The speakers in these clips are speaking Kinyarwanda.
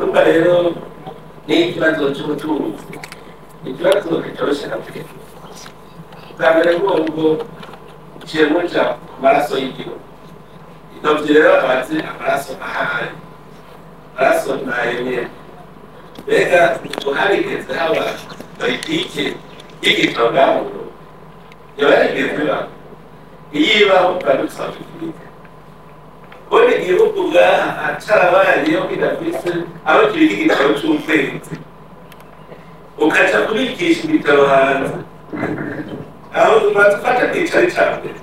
urumva rero n'ikibazo cy'ubucuruzi ikibazo kitoroshye na bwe bwa mbere ngo kirimo cya amaraso y'igihugu ntabwo rero abazi amaraso ahari amaraso ntayemye mbega uharigeze haba politike y'igitogamo yaba yarigeze ba iyo ibaho ukadusaba politike kubona igihugu bwaha carabayeho kidafise aho kibika igitabo c'ukwezi ukaca kubikisha ibitabo hanze aho tumatufata kwicari ca mbere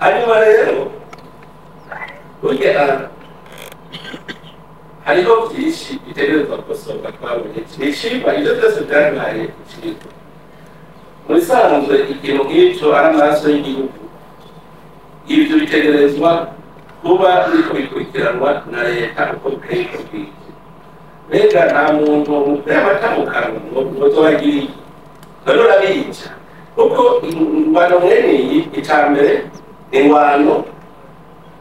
hanyuma rero burya hariho byinshi bitegerezwa gukosorwa twabonye nicirwa ivyo vyose vyabaye icirwa mu bisanzwe ikintu nk'ico ari amaraso y'igihugu ivyo bitegerezwa kuba biriko bikurikiranwa na leta uko bikwiye kubwira mbega nta muntu yamata mu kanwa ngo tubagiriye none urabica kuko ingwano mwene iyi ica mbere ingwano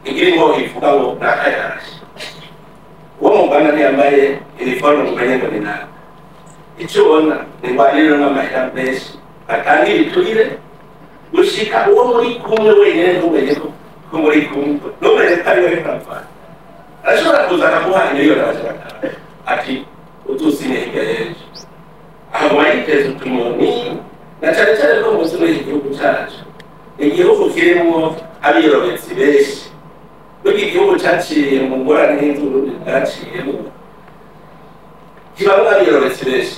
igira ingoho ivuga ngo nakayarashe uwo mugana ntiyambaye iniforume mumenye ngo ni nabi icyo ubona ni ingwano irimo amahera menshi atanga ibiturire gushika uwo muri kumwe wenyine ntumenye ko muri kumwe ntumenye ko ari we kurapfana arashobora kuza akaguha miliyoni abashaka ati utusi ni hirya y'ejo aho wayiteza utunyoni na cyane cyane ko muzi muri iki gihugu cyacu igihugu kirimo abiyorobetsi benshi burya igihugu cyaciye mu ngorane nk'iz'uburundi bwaciyemo kibamo abiyorobetsi benshi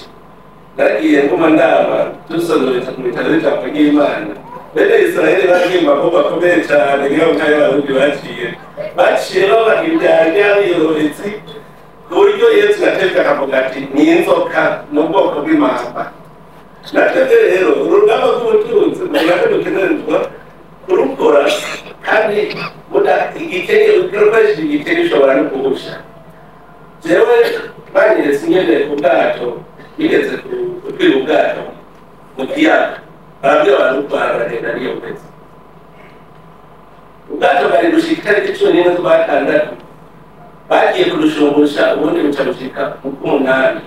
nagiye nguma ndaba dusonzoreza ku bitaro by'ijambo ry'Imana bene Israeli bagimba ko bakomeye cyane nk'aho kayo abarundi baciye babaha ibyanya abiyorobetsi ku buryo Yesu yateka akavuga ati ni inzoka n'ubwoko bw'imamba natwe rero urugamba rw'ubutunzi muganga dukenerezwa kurukora kandi igikenge ukoresheje igikenge ushobora no kuhusha jewe banyeretse nyene ku bwato bigeze kutwira ubwato mu kiyaga barabwira abantu baragenda niyo kwezi ubwato bari gushika itariki 11 z'ukwa gatandatu bagiye kurushumbusha ubundi buca bushika mu k'umunani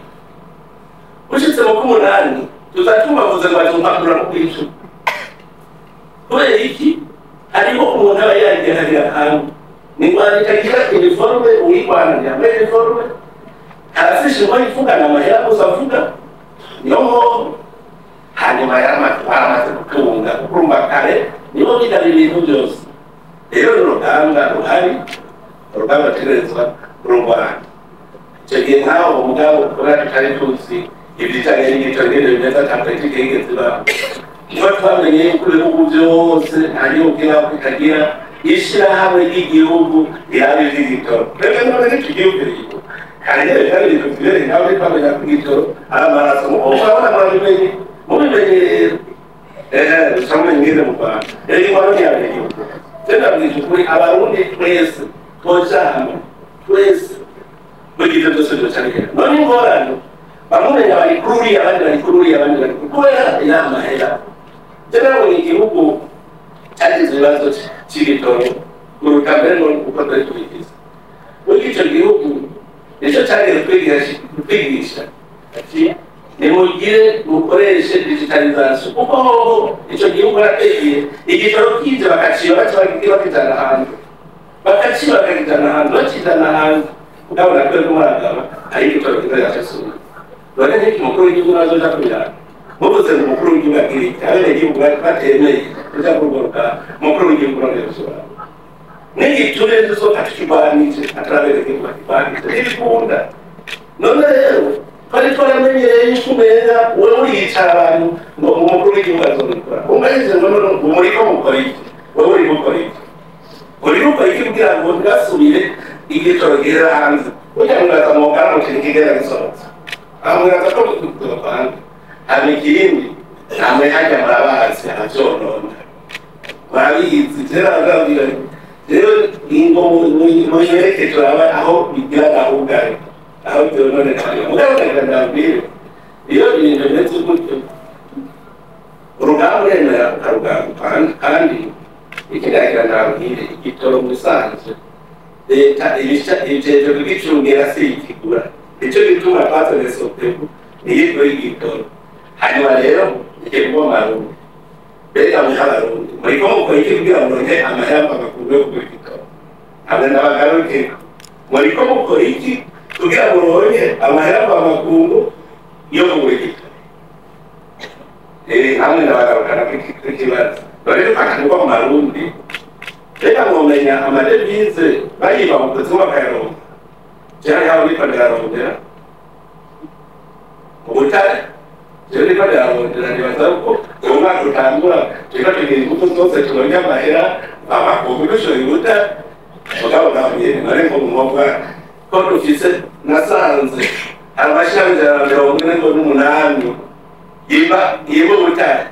bushitse mu k'umunani tuzatuma bavuze ngo bazompakura mu kw'icumi kubera iki hariho umuntu aba yagiharira ahantu ni ingwano itagira iniforume uyirwana yambaye iniforume arafishe ngo yivugana amahera gusa avuga niyo mpamvu hanyuma yaramaze gutunga kurumva kare nibo bidaba ibintu byose rero n'urugamba ruhari urugamba rutegerezwa kurungwana icyo gihe nkaho umugabo kubera tutari tuzi ibijyanye n'igiciro n'ibintu bimeze ata politike yigeze ibaho niba twamenye ko ibihugu byose nta gihugu kiraho kitagira ishyirahamwe ry'igihugu riraba iry'igitoro reka none n'icyo gihugu rero kandi rero kandi ibintu tubere nawe twamenya ko igitoro ari amaraso urabona murabimenye mubimenye rero dusamenya ngeze mu Rwanda rero ingwano ntiyabera igihugu ndabwije ukuri abarundi twese twoja hamwe twese bugize byose ducanira none ingorane bamumenya bari kuri abandi bari kuri abandi bari kubera inama hera cyangwa ni igihugu cyagize ibibazo cy'ibitoro kuruta mbere uko twari tubigize muri icyo gihugu nicyo cyagiye kwigisha ati nimugire mukoreshe digitalization kuko icyo gihugu arategeye igitoro kije bakaciba bakijana hanze bakaciba bakijana hanze bakijana hanze ndabona ko muragaba ari igitoro kizajya none n'iki mukuru w'igihugu nazoja kubirana mubuze ngo umukuru w'igihugu agire abenegihugu batemeye kuja kugoruka umukuru w'igihugu none gusura n'igiture dusohoka tukirwanije atarabenegihugu bakirwanije n'ibikunda none rero twari twaramenyereye yuko umenga wowe uriyicara abantu ngo umukuru w'igihugu azobikora umeze ngo muriko mukora iki wowe uri gukora iki uri gukora iki kugira ngo ntigasubire igitoro gihera hanze kugira ngo azamugana mu kintu kigera gisohotse amwira ko tukubana amikindi namwe hajya murabazi abyonona barabizi zeragabira rero ingo mu yereke turaba aho bigira gahugare aho byonone cyane mugabo ndabwira iyo ibintu ndetse gutyo urugamba remera ukarugamba kandi ikiragira ndabwire igitoro musanze leta ibitekerezo by'icungira siyikigura icyo gituma twasohoka niyo y'igitoro hanyuma rero igiye kuba amarundi mbega muhabarundi muriko mukora iki kugira ngo muronke amahera makuru yo kugura igitoro hamwe n'abagaruke muriko mukora iki kugira ngo muronke amahera makuru yo kugura igitoro hamwe n'abagarukana kw'ikibazo rero akantu mu marundi reka mwomenya amadevize bayiba mu buzima bw'ayaronka cyangwa yaba ariko ndayarondera mu butare rero ariko ndayarondera nibaza ko uwo mwaka utangura turiko tugira imbuto zose turonke amahera amakungu dushoboye ubutare mugabo nahuye nari ngo mwumva ko dufise nasanze amashami ijana na 48 yiba ubutare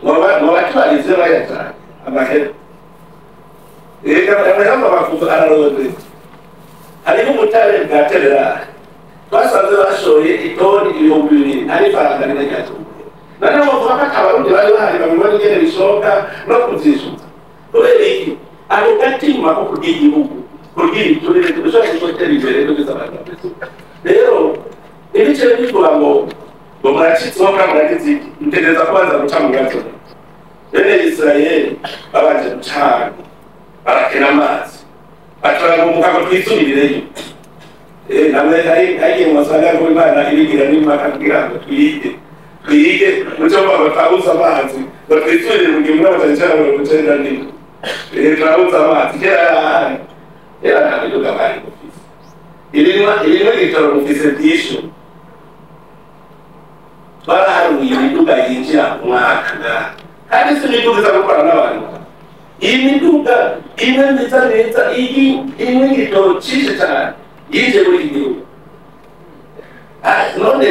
ngoba tubarize bayatanga amahera amahera amakungu araronde hariho umutare bwa tererari twasanze bashoye itoni 2,000 ari faranga n'inyacyumwe noneho bavuga ko abarundi bari bahari babibona ingene bishoboka no kuvyishuza kubera iki ako gatima ko kugira igihugu kugira iturere dushobora gutera imbere no kuzabana rero ibiciro bivuga ngo muracitseho kandi muragize iki mutegereza kubanza guca mu gato bene Isirayeli babanje gucana barakena amazi baturangumuka ngo twisubirireyo namwe agiye mu masanga ko Imana ibigira n'impaka kugira ngo twige mucyo batabuza amazi ngo twisubirire mu gihe murabaza cyane ngo gucenda ndimo turabuza amazi era ntabwo gabari ofisi irimo gitoro ofisi byisho twaraharuye imiduga yinjira mu mwaka kandi siniduga zo gukora n'abantu iyi miduga imwe nziza neza imwe gitoro cyinshi cyane yinje muri gihugu none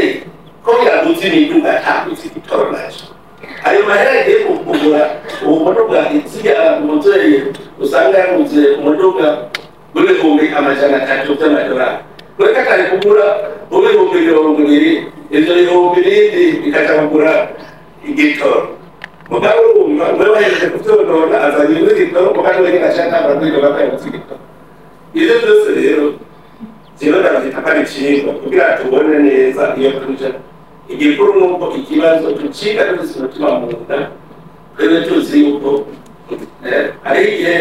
ko yadutse imiduga ntabutse igitoro nacyo ayo mahera yagiye kugura uwo muduga itsiga umuteye usanga yaguze umuduga w'ibihumbi 300 by'amadolari kureka kari kugura ibihumbi 200 ibyo bihumbi bindi bikaja kugura igitoro mugabo urumva mwe bahereje kuvyonona azanye igitoro mugabo we ngashaka abagwiro bakayutse igitoro ibyo byose rero zero ndabita kandi cyiza kugira tubone neza iyo tuje igikuru nuko ikibazo tuciga dufise umutima mu nda twebwe tuzi yuko ari igihe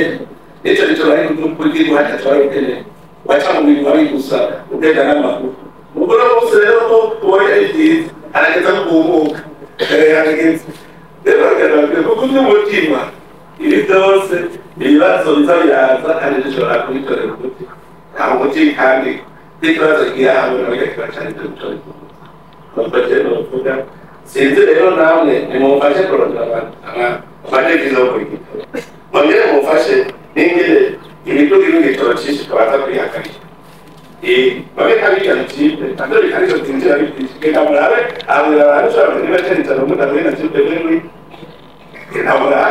nicyo bari kugira hata twarokene waca mu bintu bari gusa utega n'amaguru mugoro bose rero ko tubonye ibyiza arageza kumuka arageza rero kuko n'umutima ibi byose ibibazo bizabiraza kandi dushobora kubitorera umuti nta muti kandi n'ikibazo kigira hamwe n'abagakira cyane tubitora bavuga sinzi rero namwe nimumfashe kurondera amadevize yo kuri gitoro mwongere mumfashe n'ingene imiduga y'igitoro cyinshi tubaza kuyihagarika babe kabijana kipe andori karizo tinjira bitishike murabe abura abantu shobora kuba cyane mu ndawe na kipe muri inabura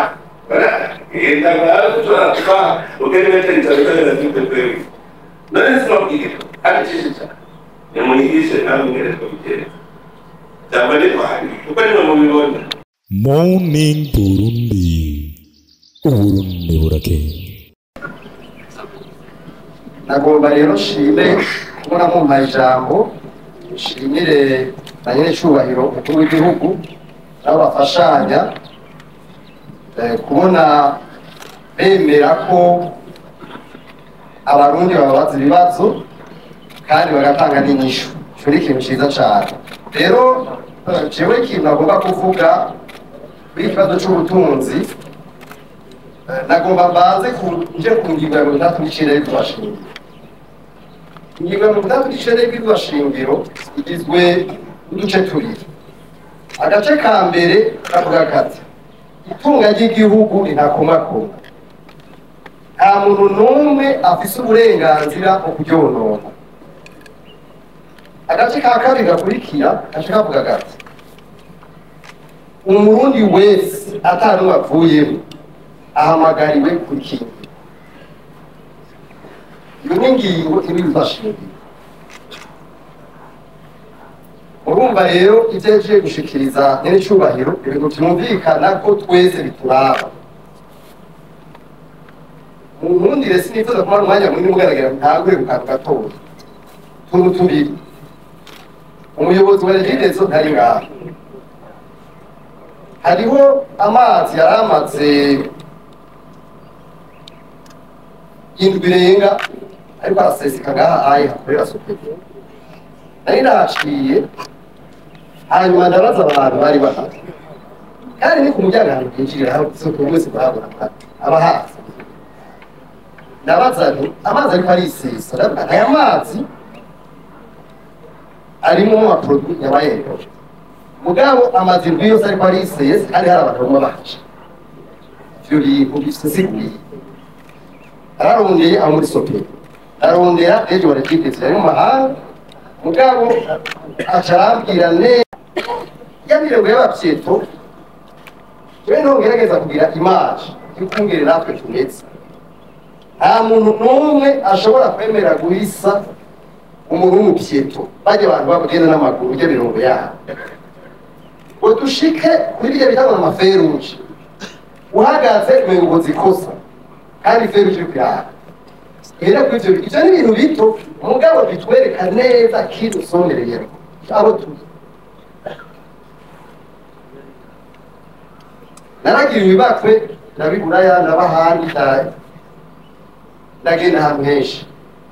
inabura tushobora kuba ukene cyane na kipe muri none sino kigito kandi cyinshi cyane nimuyigishe namwe ngere kubigera cyangwa ni kwani uko ni mu bibona Morning Burundi Uburundi burakeye nagomba rero shime kubona mu majambo shimire na nyene cyubahiro umukuru w'igihugu nabo bafashanya kubona bemera ko abarundi babaza ibibazo kandi bagatanga n'inyishu cyo ni ikintu cyiza cyane rero jewe ikintu nagomba kuvuga kuri ikibazo cy'ubutunzi nagomba mbanze nje ku ngingo ya 3 y'icenda y'ibashingiro ingingo ya 3 y'icenda y'ibashingiro igizwe n'uduce tubiri agace ka mbere kavuga kati itunga ry'igihugu rinakomakoma nta muntu n'umwe afise uburenganzira bwo kuryonona agace ka kabiri gakurikira gace kavuga kati umurundi wese atanumwe avuyemo ahamagariwe kukinga iyo ngingo ibifashije urumva rero ivyeje gushikiriza nyene cyubahiro ibintu byumvikana ko twese bituraba mu nkundire sinifuza kumara umwanya munini mugaragara ntagure ku kantu gatoya tuntu tubiri umuyobozi wa regidezo ntari ngaha hariho amazi yaramaze indwi irenga ariko araseseka ngaha aye hakorera sopeti nari nahaciye hanyuma ndabaza abantu bari bahari kandi ni ku muryango ahantu bwinjirira aho isoko wese barabona aba hasi ndabaza nti amazi ariko arisesa ndavuga aya mazi arimo amaproduit yabaye mugabo amazi indwi yose ariko arisesa kandi hari abantu bamwe bahaca ivyo bintu bisesekuye ararondeye aho muri sopeti arondera ejo barakiteze ari mu mahanga mugabo acarambwira neza yamirengo y'abapyeto twe ntongerageza kugira image y'ukungere natwe tumeze nta muntu n'umwe ashobora kwemera guhisa umuntu w'umupyeto bajya abantu bagenda n'amaguru ujya mirongo yabo ngo dushike kuri biriya bitanga amaferuje uhagaze umengo ikosa kandi feruje iri kuyaka era kuri ibyo ni ibintu bito umugabo bitwereka neza kintu somereye abo turi naragira ibibakwe nabiguraya nabahandi ndagenda ahantu henshi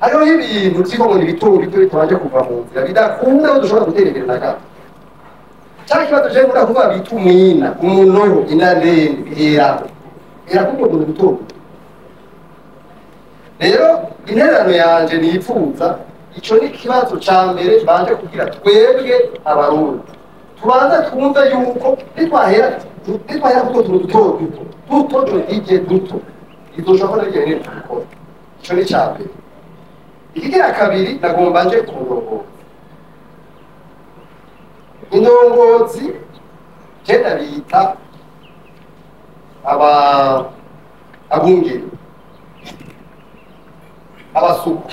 hariho ibintu byiko ngo ni bito bito bitabanje kuva mu nzira bidakunda ko dushobora gutera imbere na gato cyangwa ikibazo je ngura kuvuga bita umwina umunoho inandende biheraho era kuko ngo ni bito rero intererano yanje nipfuza ico ni kibazo ca mbere banje kugira twebwe abarundi tubanza twumva yuko nitwahera kuko duto ije duto izoshobora n'igene tukora ico ni ca mbere ikigira kabiri nagomba nje ku indongozi genda bita abungeri abasuku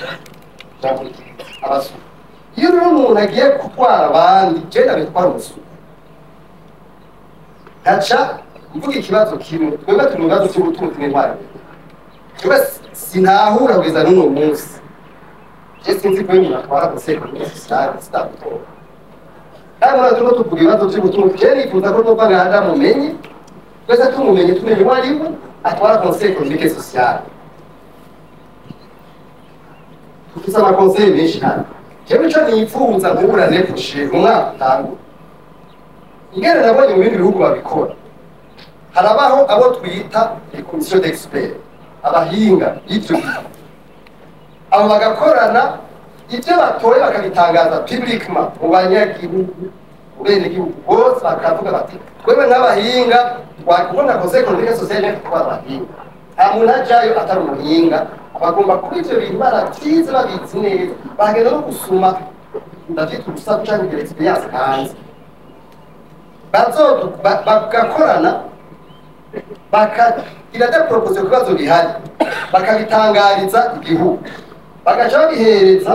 iyo rero umuntu agiye gutwara abandi genda bitwara umusuku gaca mvuga ikibazo kimwe twebwe turi mu bibazo by'ubutunzi n'intwari twebwe sinahura kugeza n'uno munsi je sinzi ko umuntu atwara guseka muri sitade sitabutora kandi murazi ko tuvuga ibibazo by'ubutunzi je nifuza ko nova ngahanda mumenye twese tumumenye tumenye uwo ari we atwara conseil économique et social tufise amakonseri menshi hano jewe ico nipfuza guhura nepfushe umwaka utangu ingene nabonye mu bindi bihugu babikora harabaho abo twita commission d'experts abahinga y'ivyo bintu abo bagakorana ibyo batoye bakabitangaza publiquement mu banyagihugu ubene gihugu bose bakavuga bati twebwe nk'abahinga twakubona conseil économique social n'itwa abahinga nta muntu ajayo atari umuhinga bagomba kuba ivyo bintu baravyize babizi neza bagenda no gusuma ndavyita urusaku canke kugira experience hanze bagakorana bakagira da proposition ku bibazo bihari bakabitangariza igihugu bagaca babihereza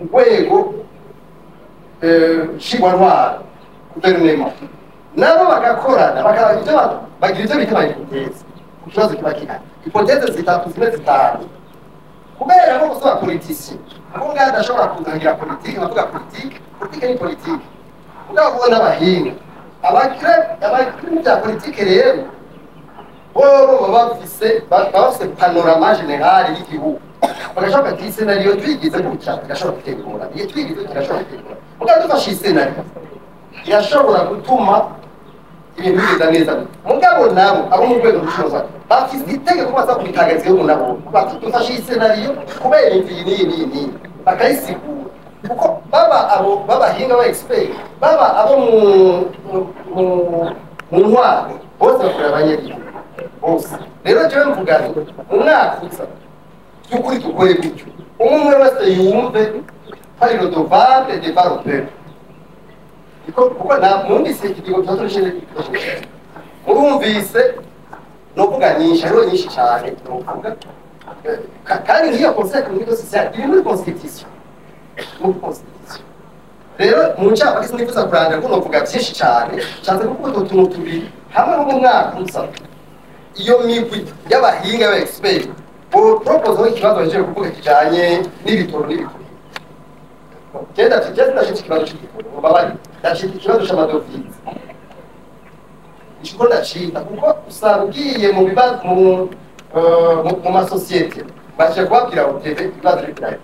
urwego nshingwantwara guverinoma nabo bagakorana bagira ivyo bita amayipoteze ku kibazo kiba gihari ipoteze zitatu zimwe zitanu kubera ko gusaba politisi aho ngaho adashobora kuzangira politiki bavuga politiki ni politiki mugabo kubona abahinga abakiri bya politiki rero bobo bafise panorama generale y'igihugu bagashaka ati scenario twigize gutya gashobora gutegura iyo twigize kirashobora gutegura mugabo dufashe scenario yashobora gutuma ibintu bigenda neza mugabo nabo abo mu rwego rw'ubushobozi bafise itegeko baza kubitangariza yo nabo dufashe scenario kubera imvi n'iyi bakayisigura kuko babahinga ba expert baba abo mu ntwaro bose bakorera abanyagihugu bose rero jewe mvuga nti umwaka uza by'ukuri dukore gutyo umwe wese yumve hari le devoir de développer kuko nta mwumvise ikigo cyatoresheje murumvise no kuvuga nyinshi hariho nyinshi cyane no kuvuga kandi nk'iyo conseil économique social iri muri constitution rero mu ncamake sinifuza kuranga ko novuga byinshi cyane nshatse kuvuga utuntu tubiri hamwe no mu mwaka uza iyo migwi y'abahinga ba expert bo propose ikibazo baje kuvuga kijanye n'ibitoro n'ibitoro genda ndashika ikibazo cy'ibitoro babari ndashika ikibazo cy'amadovize ishobora ndacita kuko usanga ugiye mu bibazo mu masosiyete baje kubabwira utebe ibibazo birayi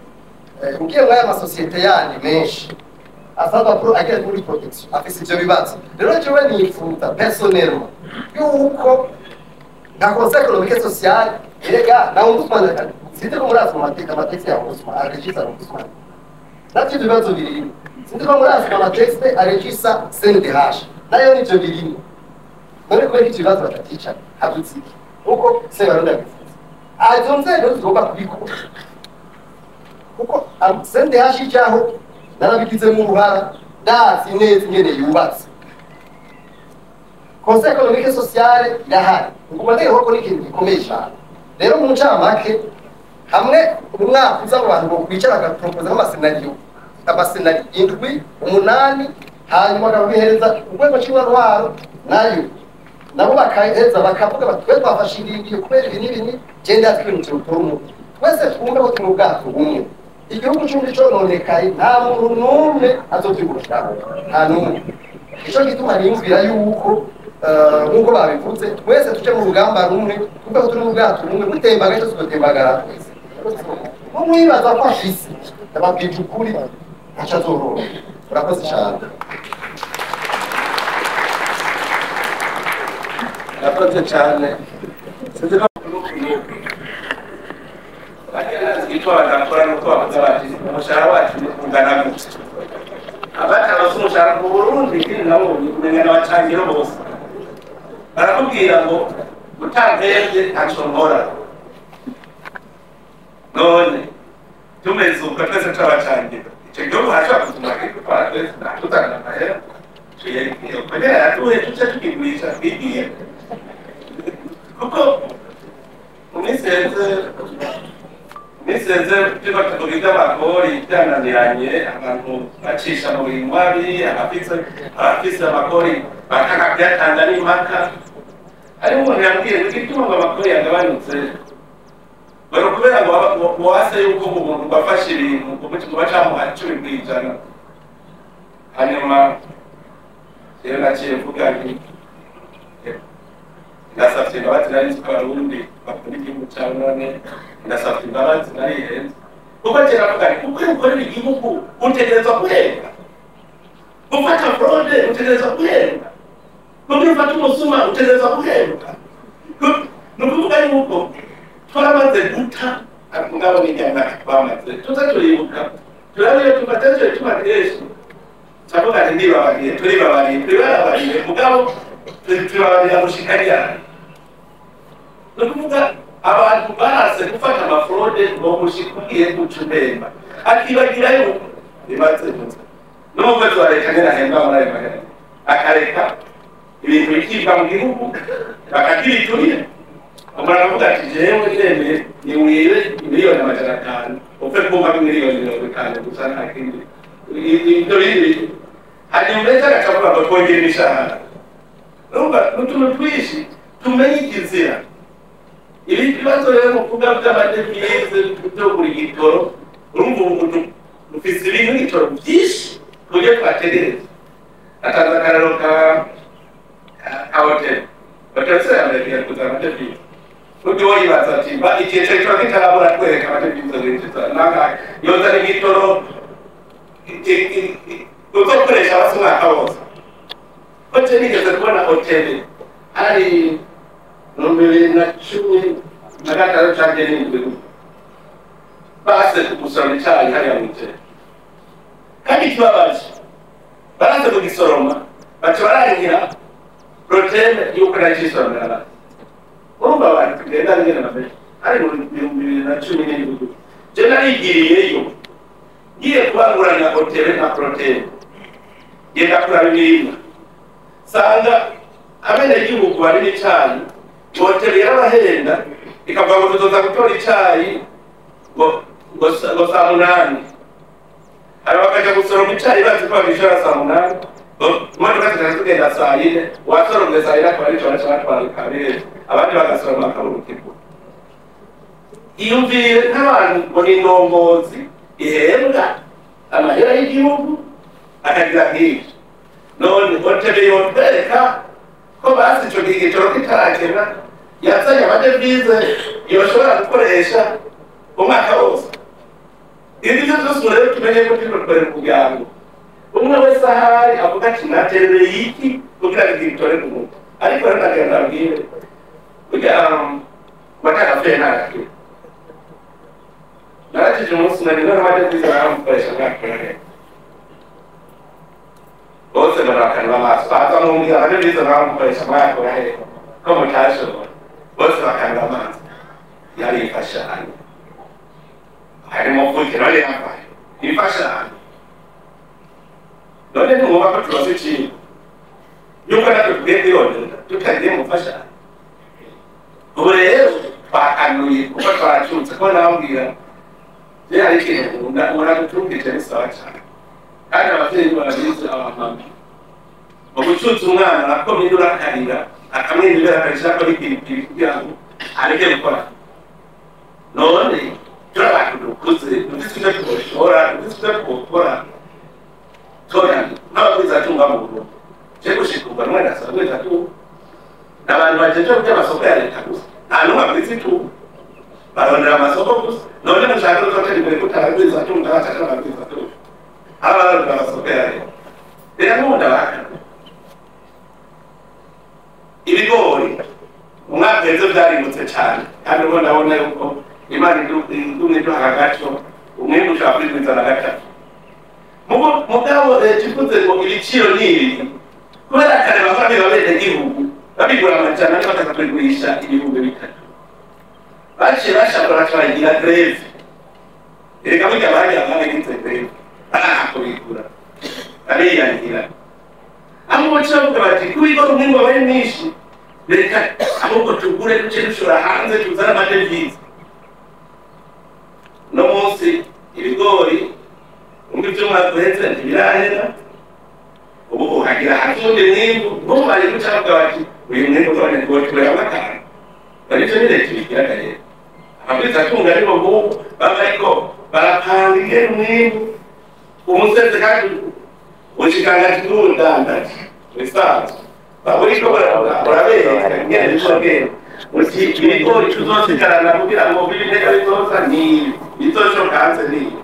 ugiye muri aya masosiyete yandi menshi asaba pro agira muri protection afise ivyo bibazo rero jewe nifuza personnellement yuko na conseil économique social erega na ombudsman sinde ko murazi mu mateka ya ombudsman arejisa ombudsman navyo bibazo birimo sinde ko murazi mu mateka arejisa CNDH nayo nivyo birimo none ko iki kibazo batatica habutsiki uko se baronda bifuza azonze rero tugomba kubikora kuko CNDH icyaho narabigize mu ruhara ndazi neza ingene yubatse conseil économique social irahari ngumane hoko n'ikintu gikomeye cyane rero mu ncamake hamwe umwaka uza abantu bo kwicara bagapropose amasenari indwi umunani hanyuma bakabihereza urwego nshingwantwaro nayo nabo bakaheza bakavuga bati twe twafashe ingingo kubera ibi n'ibini genda twinjira uturumu twese twumve ko turi mu bwato bumwe igihugu cy'undi cononekaye nta muntu n'umwe azobyigurushaho nta n'umwe icyo gituma niyumvira yuko nk'uko babivuze twese tuje mu rugamba rumwe twumve ko turi mu bwato bumwe mutembaga cyose tugotembagara twese mumwibaza ko afise ndababwije ukuri ntaco azorora urakoze cyane urakoze cyane icyo bagakora ni uko bavuga bati umushahara wacu ungana gutya abatanga umushahara mu Burundi kandi nabo kumenya n'abacangira bose barakubwira ngo utambeze ntacyo nkora none tumeze uko twese turabacangira icyo gihugu hashobora kutuma kwitwara twese tutanga amahera kugira yatuhe tuce tukigurisha twigiye kuko mu minsi yeze tuba tuvuga amakori byananiranye abantu bacisha mu bimabi abafise amakori bakanga kuyatanga n'impaka ariko umuntu yambwiye ngo igituma ngo amakori yagabanutse bari kubera ngo wase yuko umuntu bafashe ibintu ngo bacamuha 10%. hanyuma rero naciye mvuga nti ndasavye imbabazi nari nzi ko abarundi bakunda igihugu cyawe none ndasavye imbabazi narihenze kuko kera avuga nti kuko ukorera igihugu utegerezwa guhembwa gufata fraude utegerezwa guhembwa kuko ufata umusuma utegerezwa guhembwa ni ukuvuga yuko twaramaze guta ngabo n'inyama bamaze turibuka turabiye tubateje tubateje sabaga nti ndibabariye turibabariye mugabo turibabarira gushikanya nukuvuga abantu barase gufata amafraude ngo mushikugiye gucumemba akibagira yuko bimaze neza n'ubwo twareka n'ahemba muri ayo mahera akareka ibintu bikibwa mu gihugu bakagiturira umuntu avuga ati jewe ndemeye niwire miliyoni 500 upfe kumva miliyoni 50 gusa nta kindi ibyo bindi hanyuma mbere akavuga ngo twongere imishahara urumva n'utuntu twishi tumenye ikizira ibi bibazo rero mu kuvuga by'amadevize byo buri gitoro urumva umuntu ufise ibintu n'igitoro byinshi kuburyo twategereza atanze akararo ka hoteli bakaretse yambaye kuza amadevize kuburyo yibaza ati igihe cyo kitarabura twereka amadevize y'injita nanga yoza n'igitoro uzokoresha abasi umwaka wose hoteli nigeze kubona hoteli hari 2016 cyangwa n'indwi base kugusoroma icyayi hariya mu nzira kandi ikibabaje baraze kugisoroma baca barangira proteme y'uko nagisoromera urumva abantu tugenda ngena na mbere hari mu 2017 je narigiriyeyo ngiye kubanguranya hoteli na proteme genda kuraba ibintu sanga abenegihugu bari n'icyayi hoteli yarabahenda ikavuga ngo tuzoza gutora icyayi ngo saa 8 hari bakaja gusoroma icyayi bazi ko babishora saa 8 imodoka zikaza tugenda saa yine uwasoromye saa yine akaba arico batwara kabiri abandi bagasoroma bakabura umutima iyumvire nk'abantu ngo ni indongozi ihembwa amahera y'igihugu akagira nk'ibyo none otebe yotwereka ko basi ico gigicoro kitarakena yazanye amadevize yoshobora gukoresha umwaka wose ibyo byose rero tumenye ko tukorera umuryango umwe wese ahari avuga ati naterereye iki kugira ngo igitore ku muntu ariko rero nagenda abwire kugira batagapfuye ntakakira narakije umunsi nari n'amadevize baramukoresha mwaka bose barakana amaso baza mu mbwira amadevize baramukoresha mwaka urahera ko mutashobora bose bakanga amaso yari imfashanyo harimo kugira none yambaye imfashanyo none ntumva ko tubaze ikintu yuko natwe tugiye kwiyongera tutagiye mu mfashanyo ubu rero twakanuye kuko twaracyutse ko nababwira rero hari ikintu ubona gucumbikira ni sawa cyane kandi ababyeyi barabizi abamama mu gucutsa umwana arakomye urakarira akamwenyura akarisha ko ari kugira ngo areke gukora none turabantu dukuze dufite icyo twoshora dufite icyo twokora torani n'abagwiza tunga mu rugo cyo gushikirwa n'umwana asabwe tatu n'abantu bajeje kujya amasoko ya leta gusa nta n'umwe agwiza itunga barondera amasoko gusa none mushaka gutotera imbere kutaragwiza tunga bataka bagwiza tunga abarondera amasoko ya leta rero n'ubundi abahakana ibigori umwaka weze byarimutse cyane kandi ubu ndabona yuko imana idumye duha agaco umwembe ushobora kwigwiza na gatatu mugabo leta ivuze ngo ibiciro ni ibi kubera kare bakora abenegihugu babigura amajana ariko bakabigurisha ibihumbi bitatu baciye bashaka baragira greve erega burya bagiye bagize greve kubigura ariyangira abo bacavuga bati kubigora umwimbo wabaye mwinshi reka ahubwo tugure duce dushora hanze tuzana amadevize no munsi ibigori umwe by'umwaka uhetse ntibirahera ubu uhagira hasi ubundi mwimbu ubu bari gucavuga bati uyu mwimbu uzabone ngo tureba amakara baricyo ni leta ibigira rero amabwiriza atunga ariko ngubu baba ariko barapanga ingene umwimbu umusetse kandi ushikangati n'ubudandaji bisanzwe baburiko barabereka ingene bishobora uti ibigori tuzosigarana kugira ngo bibineka bizoza n'ibi bizoshoka hanze n'ibi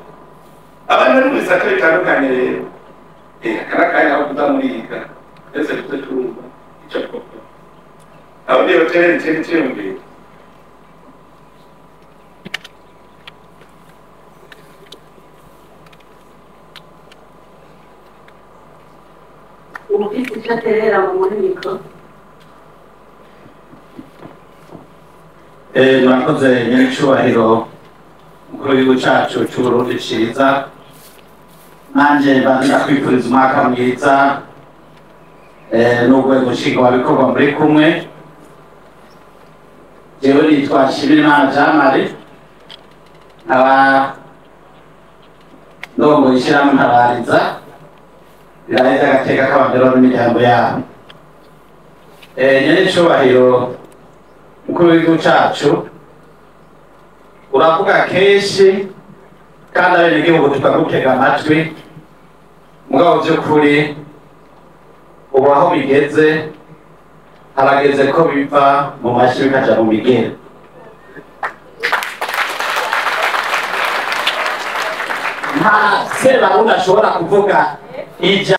abantu bari mu bisata bitandukanye rero akana kanya aho kuzamurika ese tuze turumva icyo koko abo niyo baterera ikindi cyiyumviro umufisi icyo aterera mu muhimiko mwakoze nyir'icyubahiro umukuru w'igihugu cyacu cy'Uburundi cyiza nanjye mbanza kwifuriza umwaka mwiza n'urwego nshingwabikorwa muri kumwe jewe nitwa Nshimirimana Jean Marie nkaba ndongoye ishyirahamwe Ntabariza riraheza agateka k'abambere n'imiryango yabo nyir'icyubahiro umukuru w'igihugu cyacu uravuga kenshi kandi abenegihugu tukagutega amatwi mugabo by'ukuri ubu aho bigeze harageze ko biva mu mashyi bikaja mu migere nta sebarundi ashobora kuvuga ija